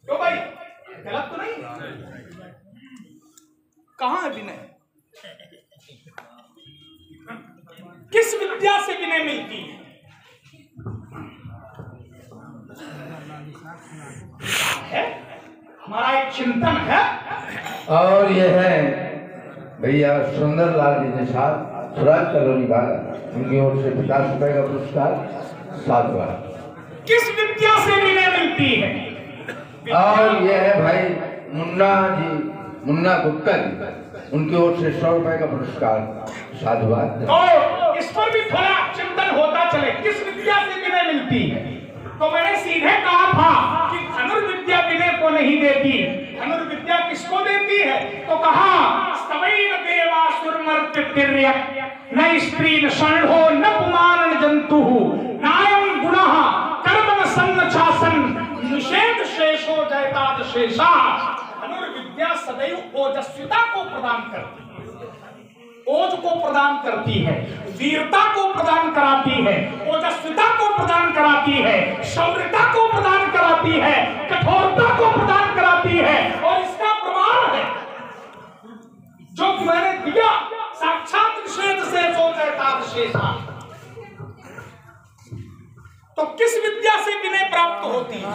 तो भाई गलत तो नहीं? कहाँ है विनय? किस विद्या से विनय मिलती है? हमारा एक चिंतन है। और ये है भैया सुंदरलाल जी निषाद स्वराज कॉलोनी वाला, उनकी ओर से 50 रुपए का पुरस्कार 7 बार। किस विद्या से विनय मिलती है? और ये है भाई मुन्ना जी, मुन्ना गुप्ता जी, उनकी ओर से 100 रुपए का पुरस्कार 7 बार। तो इस पर भी थोड़ा चिंतन होता चले, किस विद्या से विनय मिलती है? तो मैंने सीधे कहा था कि धनुर्विद्या विनय को नहीं देती, धनुर्विद्या किसको देती है? तो कहा स्तवैन देवासुरमर्त्य न स्त्री न षण्ढो न पुमान न जंतुः नायं गुणः कर्मण सन्नचासन निषेध शेषो जयताद शेषा। धनुर्विद्या सदैव ओजस्विता को प्रदान करती है, ओज को प्रदान करती है, वीरता को प्रदान कराती है, ओजस्विता को प्रदान कराती है, शौर्यता को प्रदान कराती है, कठोरता को प्रदान कराती है। और इसका प्रमाण है जो मैंने दिया, साक्षात निषेध से शेषा। तो किस विद्या से विनय प्राप्त होती है?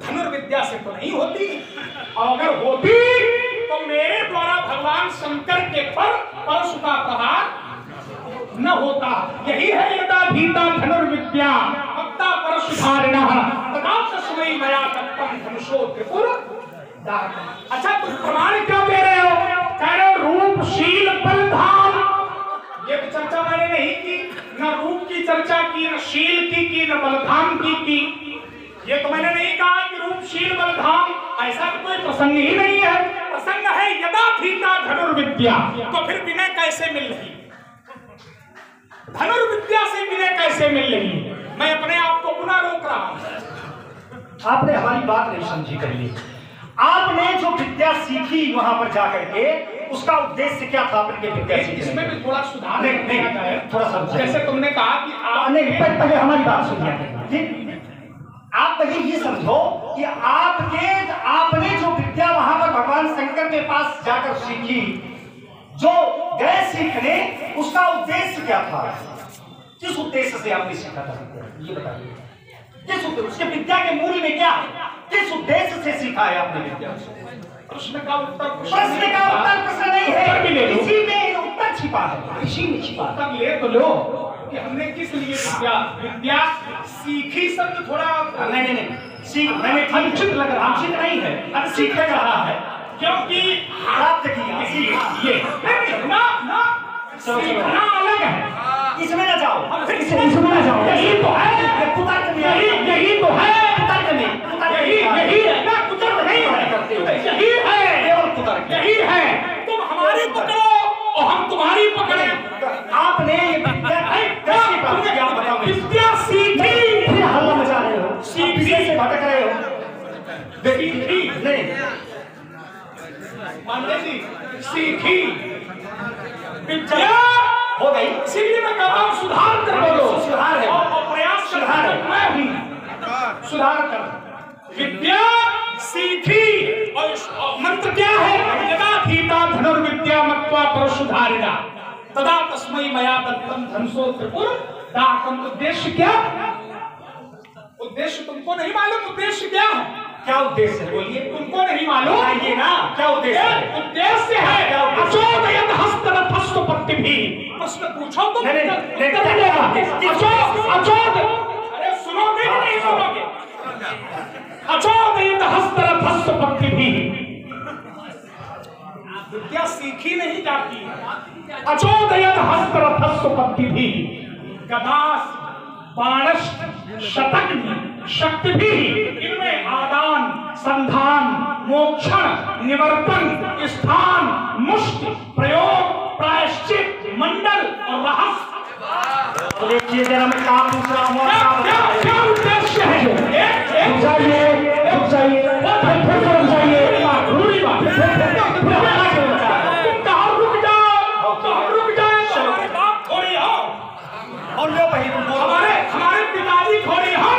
धनुर्विद्या से तो नहीं होती, और अगर होती तो मेरे द्वारा भगवान शंकर के पर परशु का प्रहार न होता। यही है यदा भीता धनुर्विद्या भक्ता परशुधारिणः तदा तस्मै मया दत्तं धनुषो त्रिपुर। अच्छा तुम प्रमाण क्या दे रहे हो? कह रहे हो रूप शील बल धाम। ये तो चर्चा मैंने नहीं की, न रूप की चर्चा की, न शील की न बलधाम की। ये तो मैंने नहीं कहा कि रूप शील बलधाम, ऐसा तो कोई प्रसंग ही नहीं है। प्रसंग है यदा भीता धनुर्विद्या। तो फिर विनय कैसे मिल रही? धनुर्विद्या से विनय कैसे मिल रही? मैं अपने आप को पुनः रोक रहा हूं। आपने हमारी बात नहीं समझी करिए। आपने जो विद्या सीखी वहां पर जाकर के, उसका उद्देश्य क्या था? आपने विद्या सीखी, इसमें भी थोड़ा सुधार नहीं, थोड़ा सा जैसे तुमने कहा कि पहले हमारी बात सुनिए। आप पहले ये समझो कि आपने जो विद्या वहां पर भगवान शंकर के पास जाकर सीखी, जो गए सीखने, उसका उद्देश्य क्या था? किस उद्देश्य से आपने सीखा था ये बताइए। किस उद्देश्य? उसके विद्या के मूल में क्या है? किस उद्देश्य से सीखा है आपने विद्या? प्रश्न का उत्तर प्रश्न नहीं है, इसी में उत्तर छिपा है, इसी में छिपा। तब ले तो लो कि हमने किस लिए विद्या सीखी। शब्द थोड़ा नहीं सीख, मैंने अनुचित लग रहा, अनुचित नहीं है, अनुचित लग रहा है, क्योंकि प्राप्त किया ये ना अलग है। इसमें ना जाओ, इसमें ना जाओ। यही तो है, यही तो है, यही है ना, कुतर्क नहीं करते हो, यही है, केवल कुतर्क यही है। तुम हमारी पकड़ो और हम तुम्हारी पकड़े। आपने ये विद्या कैसे प्राप्त किया? आप बताओ। विद्या सीखी, फिर हल्ला मचा रहे हो, सीखी से भटक रहे हो। सीखी नहीं मानते जी, सीखी विद्या हो गई। इसीलिए मैं कहता हूँ सुधार कर बोलो, सुधार है और प्रयास सुधार है, मैं भी सुधार कर। विद्या सीखी और मंत्र क्या है? यदा भीता धनुर्विद्या मत्वा परशुधारिणा तदा तस्मै मया दत्तं धनुषो त्रिपुर दाहकम्। उद्देश्य क्या? उद्देश्य तुमको नहीं मालूम? उद्देश्य क्या है? क्या उद्देश्य है बोलिए? तुमको नहीं मालूम? आइए ना, क्या उद्देश्य है? उद्देश्य है अचोदयत् हस्तरथस्तु पत्तिभिः। प्रश्न पूछो तो उत्तर मिलेगा। अचोद, अरे सुनोगे कि नहीं सुनोगे? अचोदयत् हस्तरथस्तु पत्तिभिः। विद्या सीखी नहीं जाती। अचोदयत् हस्तरथस्तु पत्तिभिः गदास बाणश्च शतग्नि शक्तिभिः। इनमें आदान संधान मोक्षण निवर्तन स्थान मुष्टि प्रयोग प्रायश्चित मंडल और रहस्य। देखिए जरा मैं काम पूछ रहा हूँ, क्या उद्देश्य है? हमारे पिताजी थोड़ी हो।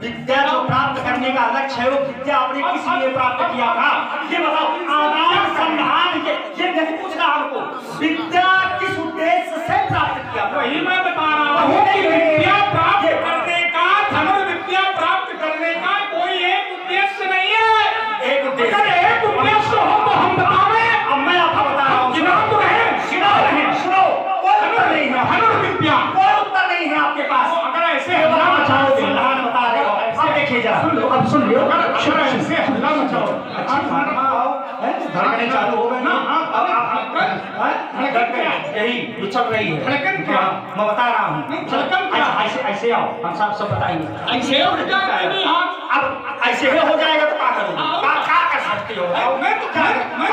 विद्या जो प्राप्त करने का लक्ष्य है वो विद्या आपने किस लिए प्राप्त किया था? ये बताओ। आदान संधान ये नहीं पूछना हमको, विद्या किस उद्देश्य से प्राप्त किया? वही मैं बता रहा हूँ कि विद्या प्राप्त करने का, धनुर्विद्या प्राप्त करने का कोई एक उद्देश्य नहीं है। एक उद्देश्य, अगर एक उद्देश्य हो तो हम बतावे। अब मैं आपको बता रहा हूँ, सुनो तो रहे, सुनो, कोई उत्तर नहीं है। धनुर्विद्या कोई उत्तर नहीं है आपके पास। अगर ऐसे हल्ला मचाओ, संधान बता रहे हो। अब देखिए जरा, अब सुन लो, अगर ऐसे हल्ला मचाओ, धड़कने चालू हो गए ना। अब आप यही चल रही है धड़कन क्या? मैं बता रहा हूँ। धड़कन क्या? ऐसे आओ, हम सब बताएंगे। ऐसे हो जाएगा। अब ऐसे ही हो जाएगा तो क्या करोगे? क्या कर सकते हो? मैं तो क्या,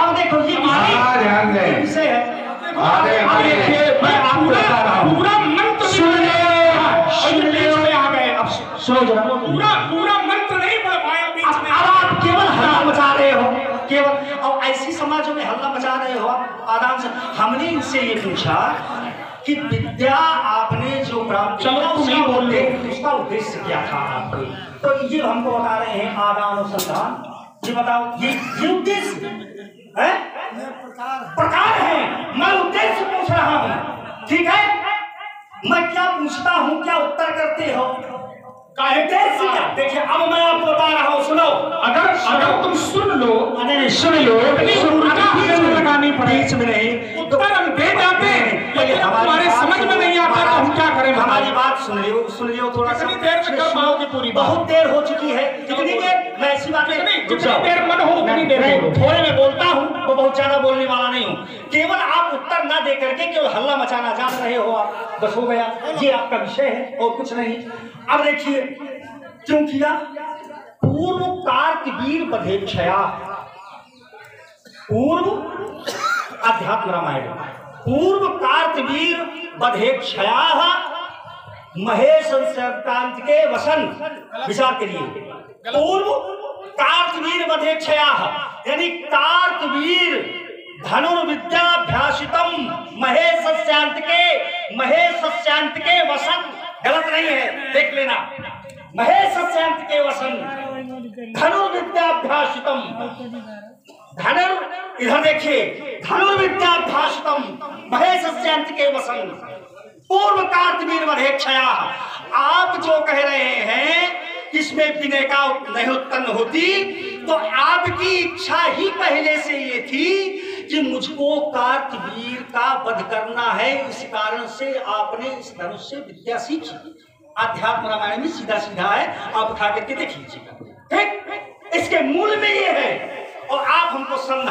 अब देखो ये ध्यान दें। विषय है। अब देखिए मैं आपको बता रहा हूँ, पूरा मंत्र सुन ले आ गए। अब सुनो जरा, पूरा मंत्र नहीं पढ़ पाए बीच में। अब आप केवल हल्ला मचा रहे हो, केवल। और ऐसी समाजों में हल्ला मचा रहे हो आदान से। हमने इनसे ये पूछा कि विद्या आपने जो प्राप्त चलो तुम ही बोल लो, उसका उद्देश्य क्या था आपको? तो ये हमको बता रहे हैं आदान अनुसंधान। ये बताओ, ये उद्देश्य है, प्रकार है। मैं उद्देश्य पूछ रहा हूँ, ठीक है? मैं क्या पूछता हूँ, क्या उत्तर करते हो? देखिए अब मैं आपको बता रहा हूँ, सुनो। अगर तुम सुन लो, सुन लो, लगानी पड़े बीच में नहीं, उत्तर हम दे जाते हैं, लेकिन हमारे समझ में नहीं आता तो हम क्या करें? हमारी बात सुन लियो थोड़ा सा। कितनी देर में कर पाओगे पूरी बात? बहुत देर हो चुकी है। कितनी देर? मैं ऐसी बात जितनी देर मन हो उतनी देर बोलो। थोड़े में बोलता हूँ, वो बहुत ज्यादा बोलने वाला नहीं हूँ। केवल आप उत्तर ना दे करके केवल हल्ला मचाना जान रहे हो आप, बस हो गया। ये आपका विषय है और कुछ नहीं। अब देखिए क्यों किया? पूर्व कार्तवीर बधेक्षया, पूर्व अध्यात्म रामायण, पूर्व कार्तवीर बधेक्षया महेश संक्रांत के वसन। विचार करिए, पूर्व कार्तवीर बधेक्षया यानी कार्तवीर धनुर्विद्याभ्यासितम महेश सस्यांत के वसन। गलत नहीं है, देख लेना। महेश सस्यांत के वसन धनुर्विद्याभ्यासितम, इधर देखिए, धनुर्विद्याभ्यासितम महेश सस्यांत के वसन पूर्व कार्तवीर बधेक्षया। आप जो कह रहे हैं इसमें विनय का नहीं उत्पन्न होती, तो आपकी इच्छा ही पहले से ये थी कि मुझको कार्तवीर का वध करना है। इस कारण से आपने इस धनुष से विद्या सीखी। अध्यात्म रामायण में सीधा सीधा है, आप उठा करके देख लीजिएगा। ठीक, इसके मूल में ये है और आप हमको समझा